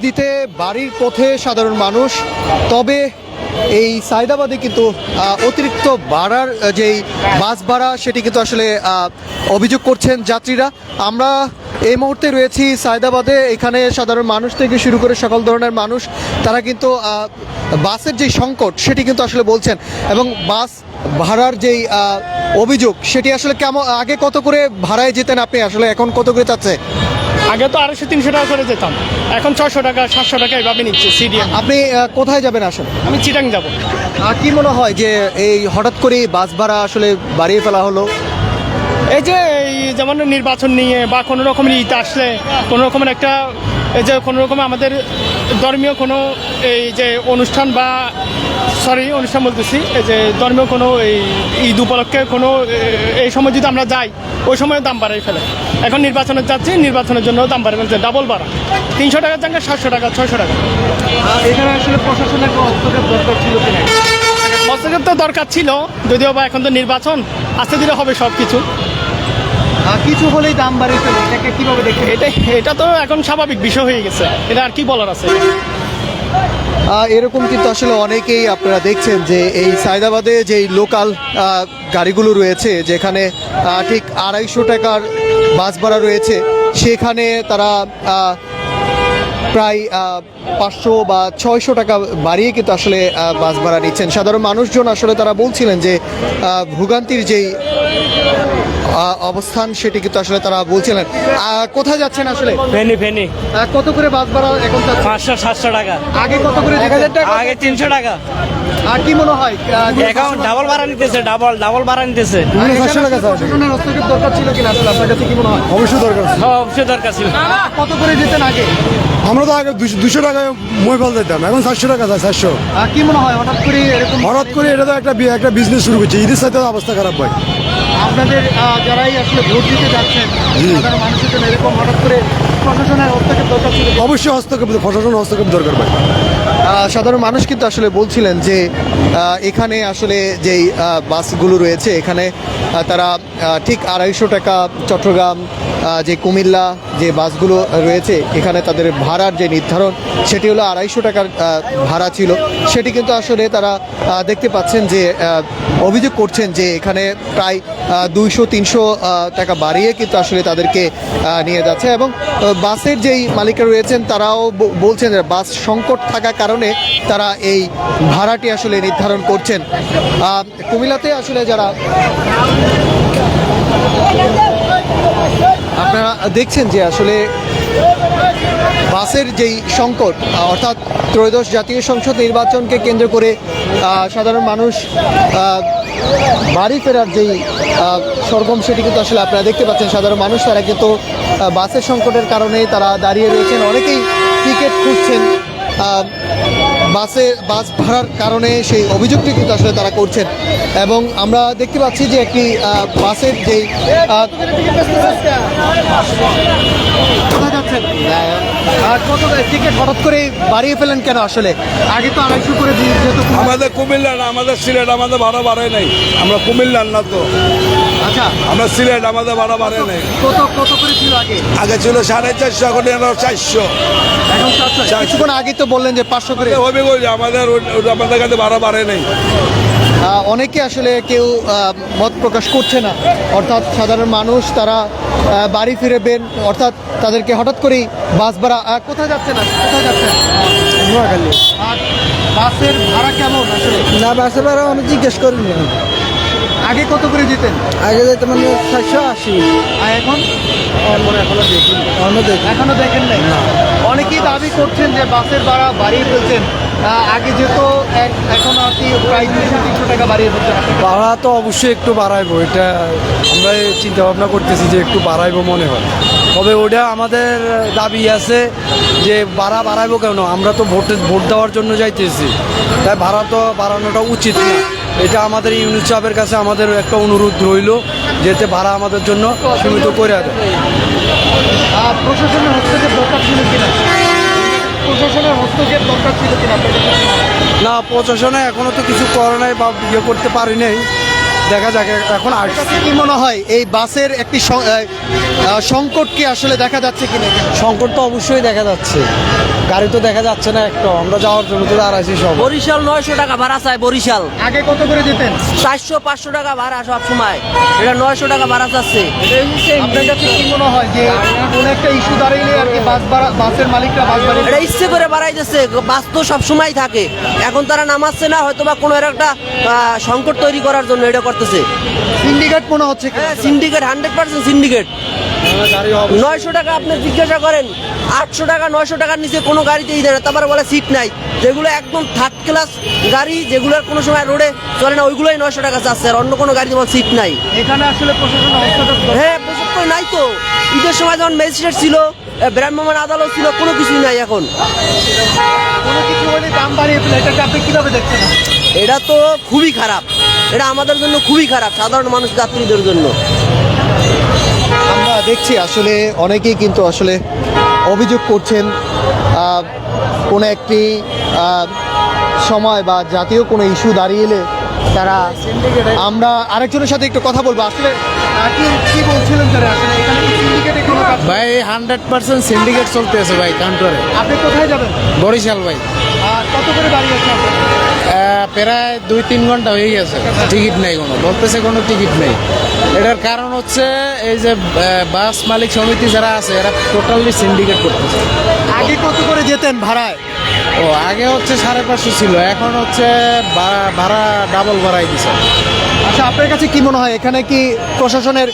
দিতে বাড়ির পথে সাধারণ মানুষ। তবে এই সায়দাবাদে কিন্তু অতিরিক্ত ভাড়ার যেই বাস ভাড়া সেটি কিন্তু আসলে অভিযোগ করছেন যাত্রীরা। আমরা এই মুহূর্তে রয়েছি সায়দাবাদে। এখানে সাধারণ মানুষ থেকে শুরু করে সকল ধরনের মানুষ তারা কিন্তু বাসের যেই সংকট সেটি কিন্তু আসলে বলছেন, এবং বাস ভাড়ার যেই অভিযোগ সেটি আসলে কেমন, আগে কত করে ভাড়ায় যেতেন আপনি, আসলে এখন কত করে যাচ্ছে? আগে তো 250-300 টাকা করে যেতাম, এখন 600 টাকা 700 টাকা এইভাবে নিচ্ছে সিডিএম। আপনি কোথায় যাবেন আসলে? আমি চিটাং যাব। কি মনে হয় যে এই হঠাৎ করে বাস ভাড়া আসলে বাড়িয়ে ফেলা হলো? এই যে এই যেমন নির্বাচন নিয়ে বা কোনো রকমের ঈদ আসলে কোনো রকমের একটা এই যে কোনো রকমের আমাদের ধর্মীয় কোনো এই যে অনুষ্ঠান বা অনুষ্ঠান বলতেছি, এই যে ধর্মীয় কোনো এই ঈদ উপলক্ষে কোনো এই সময় যদি আমরা যাই ওই সময় দাম বাড়াই ফেলে। এখন নির্বাচনে যাচ্ছি, নির্বাচনের জন্য দাম বাড়ে ফেলছে, ডাবল বাড়া। 300 টাকার জায়গায় 700 টাকা 600 টাকা। এখানে আসলে প্রশাসনের হস্তক্ষেপ দরকার ছিল কিনা? হস্তক্ষেপ তো দরকার ছিল, যদিও বা এখন তো নির্বাচন আস্তে ধীরে হবে সব কিছু। কিছু হলেই দাম বাড়িয়ে ফেলে, এটাকে কিভাবে দেখেন? এটা তো এখন স্বাভাবিক বিষয় হয়ে গেছে, এটা আর কি বলার আছে। এরকম কিন্তু আসলে অনেকেই আপনারা দেখছেন যে এই সায়দাবাদে যেই লোকাল গাড়িগুলো রয়েছে, যেখানে ঠিক 250 টাকার বাস ভাড়া রয়েছে, সেখানে তারা প্রায় 500 বা 600 টাকা বাড়িয়ে কিন্তু আসলে বাস ভাড়া নিচ্ছেন। সাধারণ মানুষজন আসলে তারা বলছিলেন যে ভোগান্তির যেই অবস্থান সেটি কিন্তু আসলে তারা বলছিলেন। কোথায় যাচ্ছেন আসলে? ফেনি কত করে বাস ভাড়া এখন? 500-700 টাকা। আগে কত করে? 1000 টাকা। আগে 300 টাকা। আর কি মনে হয় এখন ডাবল ভাড়া নিতেছে, ডাবল ভাড়া নিতেছে। প্রশাসনের হস্তক্ষেপ দরকার ছিল কিনা আসলে আপনার কাছে কি মনে হয়? অবশ্যই দরকার ছিল। অবশ্যই দরকার ছিল। কত করে যেতেন আগে? আমরা তো আগে 200 টাকায় মোবাইল দিতাম, এখন 700 টাকা যায়। 700 কি মনে হয় হঠাৎ করে এরকম? হঠাৎ করে এটা তো একটা বিজনেস শুরু করছে, ঈদের সাথে অবস্থা খারাপ ভাই। আপনাদের যারাই আসলে ভোট দিতে যাচ্ছেন সাধারণ মানুষের জন্য এরকম হঠাৎ করে প্রশাসনের হস্তক্ষেপ দরকার ছিল? অবশ্যই প্রশাসনের হস্তক্ষেপ দরকার ভাই। সাধারণ মানুষ কিন্তু আসলে বলছিলেন যে এখানে আসলে যেই বাসগুলো রয়েছে এখানে তারা ঠিক 250 টাকা, চট্টগ্রাম যে কুমিল্লা যে বাসগুলো রয়েছে এখানে তাদের ভাড়ার যে নির্ধারণ সেটি হলো 250 টাকার ভাড়া ছিল, সেটি কিন্তু আসলে তারা দেখতে পাচ্ছেন যে অভিযোগ করছেন যে এখানে প্রায় 200-300 টাকা বাড়িয়ে কিন্তু আসলে তাদেরকে নিয়ে যাচ্ছে। এবং বাসের যেই মালিকরা রয়েছেন তারাও বলছেন যে বাস সংকট থাকার কারণে তারা এই ভাড়াটি আসলে নির্ধারণ করছেন। কুমিল্লাতে আসলে যারা আপনারা দেখছেন যে আসলে বাসের যেই সংকট, অর্থাৎ ত্রয়োদশ জাতীয় সংসদ নির্বাচনকে কেন্দ্র করে সাধারণ মানুষ বাড়ি ফেরার যেই সরগম সেটি কিন্তু আসলে আপনারা দেখতে পাচ্ছেন। সাধারণ মানুষ তারা কিন্তু বাসের সংকটের কারণে তারা দাঁড়িয়ে রয়েছেন, অনেকেই টিকিট খুঁজছেন। বাস ভাড়ার কারণে সেই অভিযোগটি কিন্তু আসলে তারা করছেন। এবং আমরা দেখতে পাচ্ছি যে একটি বাসের যেই কত টিকিট হঠাৎ করে বাড়িয়ে ফেলেন কেন আসলে? আগে তো 250 করে যেত। আমাদের কুমিল্লা না, আমাদের সিলেট, আমাদের ভাড়া বাড়ে নাই। আমরা কুমিল্লার না তো। আচ্ছা, আমরা সিলেট, আমাদের ভাড়া বাড়ে নাই। কত করে ছিল আগে? আগে ছিল 450, এখন 400। এখন 400। কিছুক্ষণ আগে তো বললেন যে 500 করে হবে। আমাদের কাছে ভাড়া বাড়ে নাই। অনেকে আসলে কেউ মত প্রকাশ করছে না, অর্থাৎ সাধারণ মানুষ তারা বাড়ি ফিরবেন, অর্থাৎ তাদেরকে হঠাৎ করেই বাস ভাড়া। কোথায় যাচ্ছেন? নোয়াখালী। আর বাসের ভাড়া কেমন আসলে? না, বাসের ভাড়া আমি জিজ্ঞেস করিনি। আগে কত করে দিতেন? আগে যেতে মানে 480। আর এখন? এখনো দেখেন নাই। অনেকেই দাবি করছেন যে বাসের ভাড়া বাড়িয়ে ফেলছেন, আগে যেত এখন আর কি প্রায় 200-300 টাকা বাড়িয়ে ফেলছেন। ভাড়া তো অবশ্যই একটু বাড়াইবো, এটা আমরা চিন্তা ভাবনা করতেছি যে একটু বাড়াইবো মনে হয়। তবে ওটা আমাদের দাবি আছে যে বাড়াইবো কেন, আমরা তো ভোট দেওয়ার জন্য যাইতেছি, তাই ভাড়া তো বাড়ানোটা উচিত না। এটা আমাদের ইউনিট সাহেবের কাছে আমাদের একটা অনুরোধ রইল, যেতে ভাড়া আমাদের জন্য সীমিত করে দেয়। প্রশাসনের হস্তক্ষেপ দরকার ছিল কিনা? প্রশাসনের হস্তক্ষেপ দরকার ছিল কিনা? না, প্রশাসনে এখনো তো কিছু করে নাই বা করতে পারি নাই। দেখা যাক এখন আসছে। কি মনে হয় এই বাসের একটি সংকট কি আসলে দেখা যাচ্ছে কিনা? সংকট তো অবশ্যই দেখা যাচ্ছে, গাড়ি তো দেখা যাচ্ছে না একটা, আমরা যাওয়ার জন্য তো দাঁড়াইছি সব। বরিশাল 900 টাকা ভাড়া চাই, বরিশাল আগে কত করে যেতেন? 400-500 টাকা ভাড়া সব সময়, এটা 900 টাকা ভাড়া চাচ্ছে। আপনার কাছে কি মনে হয় যে কোন একটা ইস্যু দাঁড়াইলে আর কি বাসের মালিকরা বাস বাড়িয়ে এটা ইচ্ছে করে বাড়াই দিচ্ছে, বাস তো সব সময় থাকে, এখন তারা নামাচ্ছে না, হয়তো বা কোনো এর একটা সংকট তৈরি করার জন্য এটা করতেছে। সিন্ডিকেট মনে হচ্ছে কি? হ্যাঁ, সিন্ডিকেট, 100% সিন্ডিকেট। 900 টাকা আপনি জিজ্ঞাসা করেন, 800 টাকা 900 টাকার নিচে কোনো গাড়িতেই দেয় না, তারপরে বলে সিট নাই। যেগুলো একদম থার্ড ক্লাস গাড়ি, যেগুলোর কোনো সময় রোডে চলে না, ওইগুলোই 900 টাকা চাচ্ছে, আর অন্য কোনো গাড়িতে বলে সিট নাই। এখানে আসলে প্রশাসনের হস্তক্ষেপ হ্যাঁ, প্রসব করে নাই তো। ঈদের সময় যখন ম্যাজিস্ট্রেট ছিল, ভ্রাম্যমাণ আদালত ছিল, কোনো কিছুই নাই এখন। কোনো কিছু হলে দাম বাড়িয়ে ফেলে, এটাকে আপনি কিভাবে দেখছেন? এটা তো খুবই খারাপ, এটা আমাদের জন্য খুবই খারাপ, সাধারণ মানুষ যাত্রীদের জন্য। আমরা দেখছি আসলে অনেকেই কিন্তু আসলে অভিযোগ করছেন কোনো একটি সময় বা জাতীয় কোনো ইস্যু দাঁড়িয়ে এলে তারা, আমরা আরেকজনের সাথে একটু কথা বলবো আসলে কি বলছিলেন তারা আসলে এখানে কি সিন্ডিকেটে কোনো কাজ? ভাই 100% সিন্ডিকেট চলতেছে ভাই কাউন্টারে। আপনি কোথায় যাবেন? বরিশাল ভাই। আর কত করে বাড়ি আছে আপনার? প্রায় 2-3 ঘন্টা হয়ে গেছে, টিকিট নেই, কোনো বলতেছে কোনো টিকিট নেই। এটার কারণ হচ্ছে এই যে বাস মালিক সমিতি যারা আছে এরা টোটালি সিন্ডিকেট করতেছে। আগে কত করে যেতেন ভাড়ায়? ও আগে হচ্ছে 550 ছিল, এখন হচ্ছে ভাড়া ডাবল বাড়াই দিছে। আচ্ছা, আপনার কাছে কি মনে হয় এখানে কি প্রশাসনের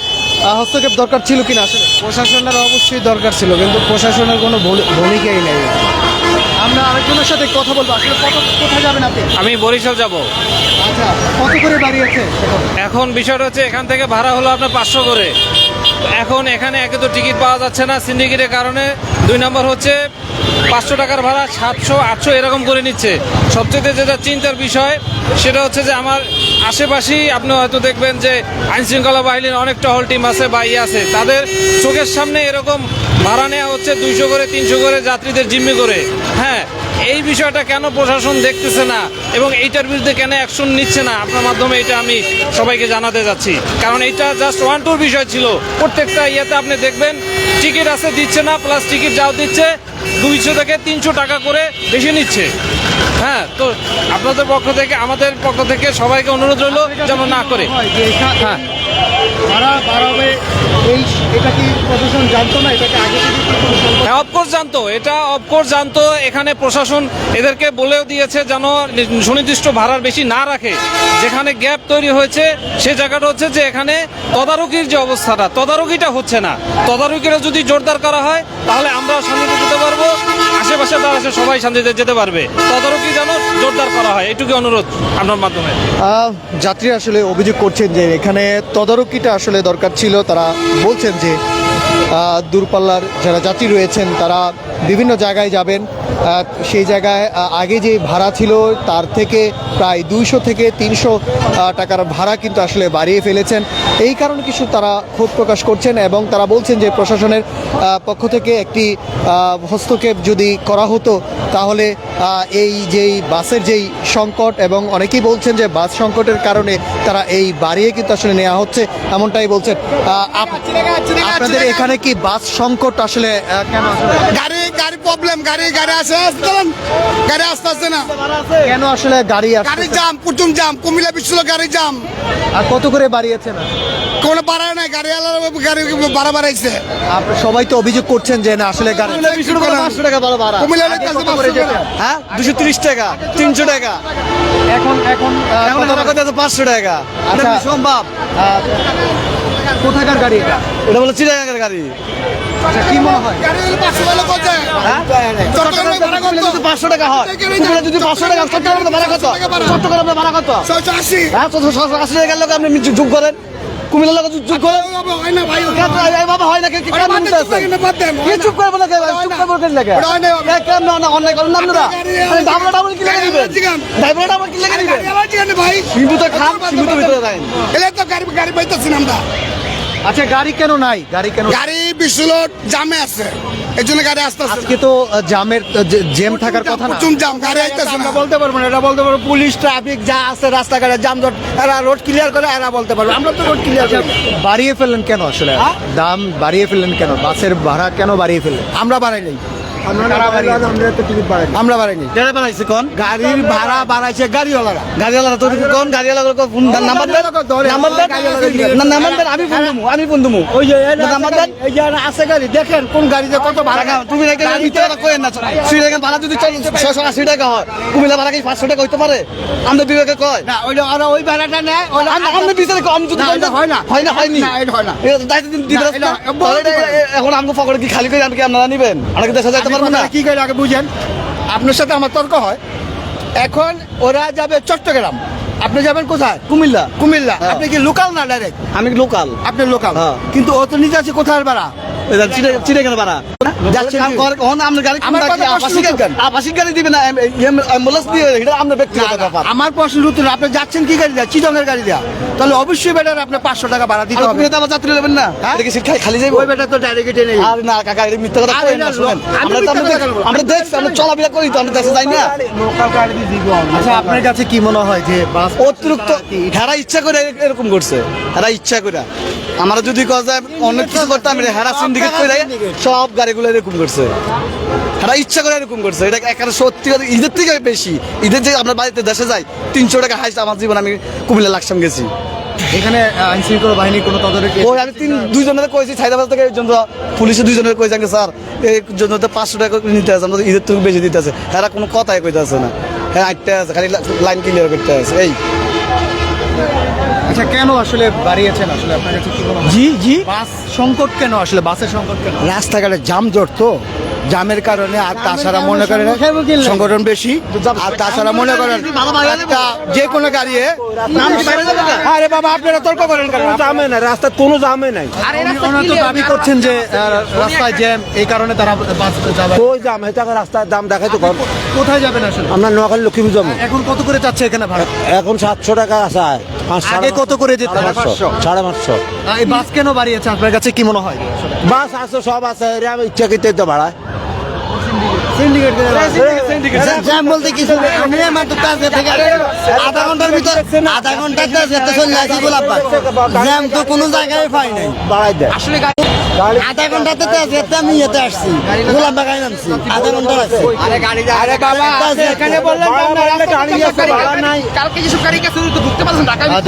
হস্তক্ষেপ দরকার ছিল কিনা? আসলে প্রশাসনের অবশ্যই দরকার ছিল, কিন্তু প্রশাসনের কোনো ভূমিকাই নেই। আমরা আরেকজনের সাথে কথা বলবো আসলে কোথায় যাবেন আপনি? আমি বরিশাল যাব। আচ্ছা, কত করে বাড়ি আছে এখন? এখন বিষয়টা হচ্ছে এখান থেকে ভাড়া হলো আপনার 500 করে। এখন এখানে একে তো টিকিট পাওয়া যাচ্ছে না সিন্ডিকেটের কারণে, 2 নম্বর হচ্ছে 500 টাকার ভাড়া 700-800 এরকম করে নিচ্ছে। সবচেয়ে যেটা চিন্তার বিষয় সেটা হচ্ছে যে আমার আশেপাশেই আপনি হয়তো দেখবেন যে আইনশৃঙ্খলা বাহিনীর অনেক টহল টিম আছে বা আছে, তাদের চোখের সামনে এরকম ভাড়া নেওয়া হচ্ছে 200 করে 300 করে যাত্রীদের জিম্মি করে। হ্যাঁ, এই বিষয়টা কেন প্রশাসন দেখতেছে না এবং এইটার বিরুদ্ধে কেন অ্যাকশন নিচ্ছে না, আপনার মাধ্যমে এটা আমি সবাইকে জানাতে যাচ্ছি। কারণ এইটা জাস্ট 1-2 বিষয় ছিল, প্রত্যেকটা ইয়েতে আপনি দেখবেন টিকিট আছে দিচ্ছে না, প্লাস টিকিট যাও দিচ্ছে 200 থেকে 300 টাকা করে বেশি নিচ্ছে। হ্যাঁ, তো আপনাদের পক্ষ থেকে আমাদের পক্ষ থেকে সবাইকে অনুরোধ রইল যেন না করে। হ্যাঁ, ভাড়া বাড়াবে এটা কি প্রশাসন জানতো না? এটাকে আগে থেকে কি কোনো সংকট? হ্যাঁ, অফকোর্স জানতো, এটা অফকোর্স জানতো। এখানে প্রশাসন এদেরকে বলেও দিয়েছে যেন সুনির্দিষ্ট ভাড়ার বেশি না রাখে। যেখানে গ্যাপ তৈরি হয়েছে সে জায়গাটা হচ্ছে যে এখানে তদারকির যে অবস্থাটা, তদারকিটা হচ্ছে না। তদারকিটা যদি জোরদার করা হয় তাহলে আমরাও শান্তিতে যেতে পারবো, আশেপাশে তারা সবাই শান্তিতে যেতে পারবে। তদারকি যেন জোরদার করা হয়, এটুকু অনুরোধ আপনার মাধ্যমে। যাত্রীরা আসলে অভিযোগ করছেন যে এখানে তদারকিটা আসলে দরকার ছিল। তারা বলছেন যে দূরপাল্লার যারা যাত্রী রয়েছেন তারা বিভিন্ন জায়গায় যাবেন, সেই জায়গায় আগে যে ভাড়া ছিল তার থেকে প্রায় 200 থেকে 300 টাকার ভাড়া কিন্তু আসলে বাড়িয়ে ফেলেছেন। এই কারণে কিছু তারা ক্ষোভ প্রকাশ করছেন এবং তারা বলছেন যে প্রশাসনের পক্ষ থেকে একটি হস্তক্ষেপ যদি করা হতো তাহলে এই যেই বাসের যেই সংকট, এবং অনেকেই বলছেন যে বাস সংকটের কারণে তারা এই বাড়িয়ে কিন্তু আসলে নেওয়া হচ্ছে, এমনটাই বলছেন। আপনাদের এখানে কি বাস সংকট আসলে কেন আসলে? গাড়ি প্রবলেম, গাড়ি আসে গাড়ি আসতে না, কেন আসলে গাড়ি গাড়ি জাম, প্রচুর জাম, কুমিল্লা বিশ্ব গাড়ি জাম। আর কত করে বাড়িয়েছেন? কোনো বাড়ায় নাই, গাড়ি ভাড়া বাড়াইছে। সবাই তো অভিযোগ করছেন যে না আসলে গাড়ি 500 টাকা ভাড়া। কুমিল্লা আগে কত করে যেতেন? হ্যাঁ, 230 টাকা, 300 টাকা, এখন এখন কত? 500 টাকা। আচ্ছা। এটা সম্ভব? কোথাকার গাড়ি এটা? এটা বলে চিটাগাঙ্গের গাড়ি। আচ্ছা, কি মনে হয়? গাড়ি 500 টাকা করছে। চট্টগ্রামে ভাড়া কত? 500 টাকা হয়, কুমিল্লা যদি 500 টাকা, চট্টগ্রামে ভাড়া কত? চট্টগ্রামে ভাড়া কত? 680। হ্যাঁ, 680 টাকার লোক আপনি যোগ করেন, কুমিল্লার লোক যোগ করেন। হয় না ভাই, বাবা হয় না, কি ওটা বাদ দেন, বাদ দেন। চুপ করে বলে চুপ করে বলে লাগে ওটা হয় না। কেন না অন্যায় করেন না আপনারা? ডাবল ডাবল কি লাগে দিবেন? ডাবল ডাবল কি লাগে দিবেন? ভাই সিন্ধুতে খান, সিন্ধুতে ভিতরে যান। এলে তো গাড়ি পাইতেছি না আমরা। আচ্ছা, গাড়ি কেন নাই? গাড়ি কেন? গাড়ি বিশ্বলোড জামে আছে, এই জন্য গাড়ি আসতে আসতে আজকে তো জামের জ্যাম থাকার কথা না। প্রচুর জাম, গাড়ি আইতেছে না। বলতে পারবো না, এটা বলতে পারবো পুলিশ ট্রাফিক যা আছে রাস্তাঘাটে যানজট, এরা রোড ক্লিয়ার করে, এরা বলতে পারবো, আমরা তো রোড ক্লিয়ার করি না। বাড়িয়ে ফেললেন কেন আসলে? দাম বাড়িয়ে ফেললেন কেন? বাসের ভাড়া কেন বাড়িয়ে ফেললেন? আমরা বাড়াই নাই, আমরা বাড়াইনি। কেটে বানাইছে কোন গাড়ির ভাড়া বাড়াইছে গাড়িওয়ালারা। গাড়িওয়ালা তোর কোন গাড়িওয়ালা ফোন নাম্বার দেন, নাম্বার দেন, না নাম্বার দেন, আমি ফোন দেবো। ওই যে নাম্বার দেন। এই যে আছে গাড়ি, দেখেন কোন গাড়িতে কত ভাড়া। তুমি নাকি মিথ্যা কথা কইেন না। শ্রীলেখান ভাড়া যদি 680 টাকা হয়, কুমিল্লা ভাড়া কি 500 টাকা হইতে পারে? আমরা বিবেকে কয় না, ওইটা ওরা ওই ভাড়াটা নেয়, ওরা আমরা বিচারে কম যদি না, এটা হয় না। হয়নি না, এটা হয় না। দায়িত্ব দিবেন না, এটা না। এখন আমাকে পকেটে কি খালি করে কি আপনারা নিবেন? আমরা কি দেশে যাইতে পারবো না? কি করে আগে বুঝেন, আপনার সাথে আমার তর্ক হয়। এখন ওরা যাবে চট্টগ্রাম, আপনি যাবেন কোথায়? কুমিল্লা। কুমিল্লা। আপনি কি লোকাল না ডাইরেক্ট? আমি লোকাল। আপনি লোকাল, হ্যাঁ। কিন্তু ও তো নিজে আছে কোথায় ভাড়া? চিড়ে ভাড়া যাচ্ছেন কি? আপনার গাড়ি আমার কথা প্রশ্ন কেন? আবাসিক গাড়ি দিবে না, অ্যাম্বুলেন্স দিয়ে, এটা আপনার ব্যক্তিগত ব্যাপার। আমার প্রশ্নের উত্তর, আপনি যাচ্ছেন কি গাড়ি দেয়া? চিটঙ্গের গাড়ি দেয়া, তাহলে অবশ্যই বেটার আপনি 500 টাকা ভাড়া দিতে হবে। আপনি তো আমার যাত্রী নেবেন না, হ্যাঁ? এটা কি সিট খালি যাইবো? ওই বেটা তো ডাইরেক্ট নেই। আর না কাকা, এটা মিথ্যা কথা আর কইেন না। এটা শুনেন, আমি আমরা তো মিথ্যা কথা বলবো। আমরা দেখছি, আমরা চলাফেরা করি তো, আমরা দেশে যাই না। আচ্ছা, আপনার কাছে কি মনে হয় যে বাস অতিরিক্ত হেরা ইচ্ছা করে এরকম করছে, হেরা ইচ্ছা করে। আমরা যদি কয় যায় অনেক কিছু করতাম, হেরা সিন্ডিকেট করে সব গাড়িগুলো এরকম করছে, হেরা ইচ্ছা করে এরকম করছে। এটা এখানে সত্যি কথা, ঈদের থেকে বেশি। ঈদের যে আপনার বাড়িতে দেশে যাই 300 টাকা হাইস্ট আমার জীবন আমি কুমিল্লা লাকসাম গেছি। এখানে আইন শৃঙ্খলা বাহিনীর কোনো তদারকি? ওই আমি দুইজনের কয়েছি ছাইদাবাদ থেকে, এই জন্য পুলিশে দুইজনের কয়েছে স্যার এই জন্য 500 টাকা করে নিতে আছে, আমাদের ঈদের থেকে বেশি দিতে আছে। হেরা কোনো কথাই কইতে আছে না, হ্যাঁ আটটা আছে, খালি লাইন ক্লিয়ার করতে আছে। এই আচ্ছা, কেন আসলে বাড়িয়েছেন আসলে আপনার কাছে কি মনে হয়? জি বাস সংকট কেন আসলে? বাসের সংকট কেন? রাস্তাঘাটে জাম জট তো, জামের কারণে। আর তাছাড়া মনে করেন সংগঠন বেশি, আর তাছাড়া মনে করেন একটা যে কোনো গাড়ি। আরে বাবা, আপনারা তর্ক করেন কেন? জামে না, রাস্তা কোনো জামে নাই। ওনারা তো দাবি করছেন যে রাস্তায় জ্যাম, এই কারণে তারা বাস যাবে। ওই জাম এটা রাস্তার দাম দেখাই তো কম। কোথায় যাবেন আসলে? আমরা নোয়াখালী লক্ষ্মীপুর যাবো। এখন কত করে যাচ্ছে এখানে ভাড়া? এখন 700 টাকা আছে। আগে কত করে যেত? 550। এই বাস কেন বাড়িয়েছে আপনার কাছে কি মনে হয়? বাস আছে, সব আছে, আমি ইচ্ছা করতে তো ভাড়ায়। জ্যাম বলতে কিছু নেই। আমি মাত্র আধা ঘন্টার ভিতর, আধা ঘন্টাতে যেতে চলে আসি গোলাপবাগ। জ্যাম তো কোনো জায়গায় পাই নাই, বাড়াই দেয় আসলে। আধা ঘন্টাতে যেতে আমি এতে আসছি, গোলাপবাগায় নামছি, আধা ঘন্টা লাগছে। আরে বাবা, এখানে বললেন গাড়ি আছে, ভাড়া নাই।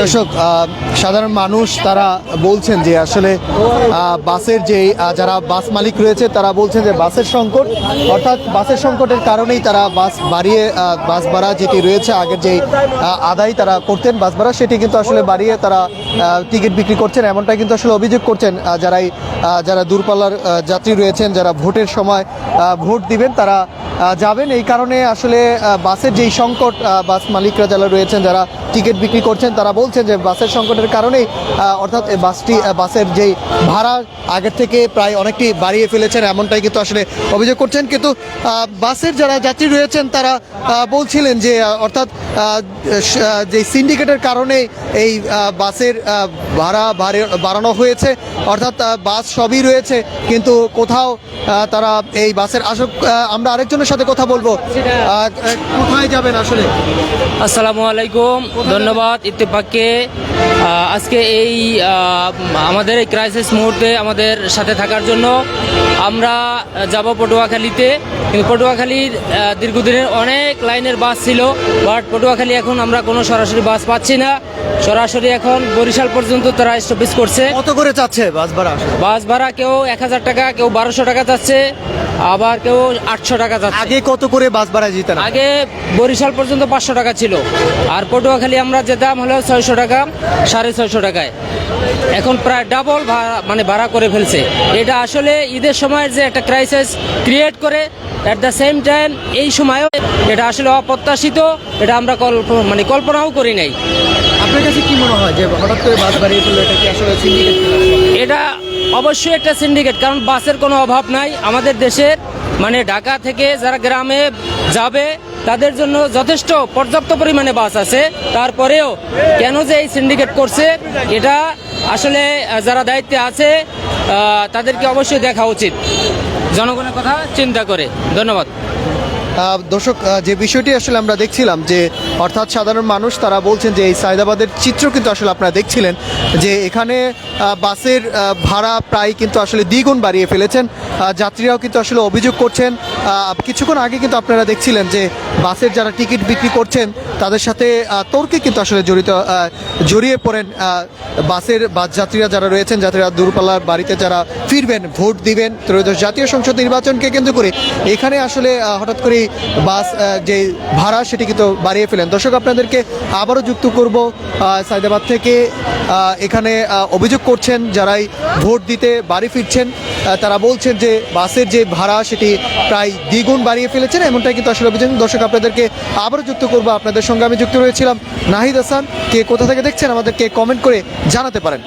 দর্শক, সাধারণ মানুষ তারা বলছেন যে আসলে বাসের যে যারা বাস মালিক রয়েছে তারা বলছেন যে বাসের সংকট, অর্থাৎ বাসের সংকটের কারণেই তারা বাস বাড়িয়ে, বাস ভাড়া যেটি রয়েছে আগের যে আদায় তারা করতেন বাস ভাড়া, সেটি কিন্তু আসলে বাড়িয়ে তারা টিকিট বিক্রি করছেন, এমনটা কিন্তু আসলে অভিযোগ করছেন যারা দূরপাল্লার যাত্রী রয়েছেন, যারা ভোটের সময় ভোট দিবেন তারা যাবেন। এই কারণে আসলে বাসের যেই সংকট, বাস মালিকরা যারা রয়েছেন যারা টিকিট বিক্রি করছেন তারা বলছেন যে বাসের সংকটের কারণেই, অর্থাৎ বাসের যেই ভাড়া আগের থেকে প্রায় অনেকটি বাড়িয়ে ফেলেছেন, এমনটাই কিন্তু আসলে অভিযোগ করছেন। কিন্তু বাসের যারা যাত্রী রয়েছেন তারা বলছিলেন যে অর্থাৎ যে সিন্ডিকেটের কারণে এই বাসের ভাড়া বাড়ানো হয়েছে, অর্থাৎ বাস সবই রয়েছে কিন্তু কোথাও তারা এই বাসের আমরা আরেকজনের সাথে কথা বলবো। কোথায় যাবেন আসলে? আসসালামু আলাইকুম, ধন্যবাদ ইত্তেফাককে আজকে এই আমাদের এই ক্রাইসিস মুহূর্তে আমাদের সাথে থাকার জন্য। আমরা যাব পটুয়াখালীতে, কিন্তু পটুয়াখালীর দীর্ঘদিনের অনেক লাইনের বাস ছিল, বাট পটুয়াখালী এখন আমরা কোনো সরাসরি বাস পাচ্ছি না। সরাসরি এখন বরিশাল পর্যন্ত তারা স্টপেজ করছে। কত করে চাচ্ছে বাস ভাড়া? বাস ভাড়া কেউ 1000 টাকা, কেউ 1200 টাকা যাচ্ছে, আবার কেউ 800 টাকা যাচ্ছে। আগে কত করে বাস ভাড়া যেতেন? আগে বরিশাল পর্যন্ত 500 টাকা ছিল, আর পটুয়াখালী আমরা যেতাম হলো 600 টাকা, 650 টাকায়। এখন প্রায় ডাবল ভাড়া করে ফেলছে। এটা আসলে ঈদের সময়ের যে একটা ক্রাইসিস ক্রিয়েট করে, অ্যাট দ্য সেম টাইম এই সময়ও এটা আসলে অপ্রত্যাশিত, এটা আমরা কল্পনাও করি নাই। আপনার কাছে কি মনে হয় যে হঠাৎ করে বাস বাড়িয়ে ফেললো, এটা কি আসলে সিন্ডিকেট? এটা অবশ্যই একটা সিন্ডিকেট, কারণ বাসের কোনো অভাব নাই আমাদের দেশের। ঢাকা থেকে যারা গ্রামে যাবে তাদের জন্য যথেষ্ট পর্যাপ্ত পরিমাণে বাস আছে, তারপরেও কেন যে এই সিন্ডিকেট করছে এটা আসলে যারা দায়িত্বে আছে তাদেরকে অবশ্যই দেখা উচিত, জনগণের কথা চিন্তা করে। ধন্যবাদ। দর্শক, যে বিষয়টি আসলে আমরা দেখছিলাম যে অর্থাৎ সাধারণ মানুষ তারা বলছেন যে এই সায়দাবাদের চিত্র কিন্তু আসলে আপনারা দেখছিলেন যে এখানে বাসের ভাড়া প্রায় কিন্তু আসলে দ্বিগুণ বাড়িয়ে ফেলেছেন। যাত্রীরাও কিন্তু আসলে অভিযোগ করছেন। কিছুক্ষণ আগে কিন্তু আপনারা দেখছিলেন যে বাসের যারা টিকিট বিক্রি করছেন তাদের সাথে তর্কে কিন্তু আসলে জড়িয়ে পড়েন বাস যাত্রীরা যারা রয়েছেন, যাত্রীরা দূরপাল্লার বাড়িতে যারা ফিরবেন, ভোট দিবেন ত্রয়োদশ জাতীয় সংসদ নির্বাচনকে কেন্দ্র করে এখানে আসলে হঠাৎ করে বাস যে ভাড়া সেটি কিন্তু বাড়িয়ে ফেলেন। দর্শক, আপনাদেরকে আবারও যুক্ত করব সায়দাবাদ থেকে। এখানে অভিযোগ করছেন যারাই ভোট দিতে বাড়ি ফিরছেন, তারা বলছেন যে বাসের যে ভাড়া সেটি প্রায় দ্বিগুণ বাড়িয়ে ফেলেছেন, এমনটাই কিন্তু আসলে অভিযোগ। দর্শক, আপনাদেরকে আবারও যুক্ত করবো। আপনাদের সঙ্গে আমি যুক্ত রয়েছিলাম নাহিদ হাসান। কে কোথা থেকে দেখছেন আমাদেরকে কমেন্ট করে জানাতে পারেন।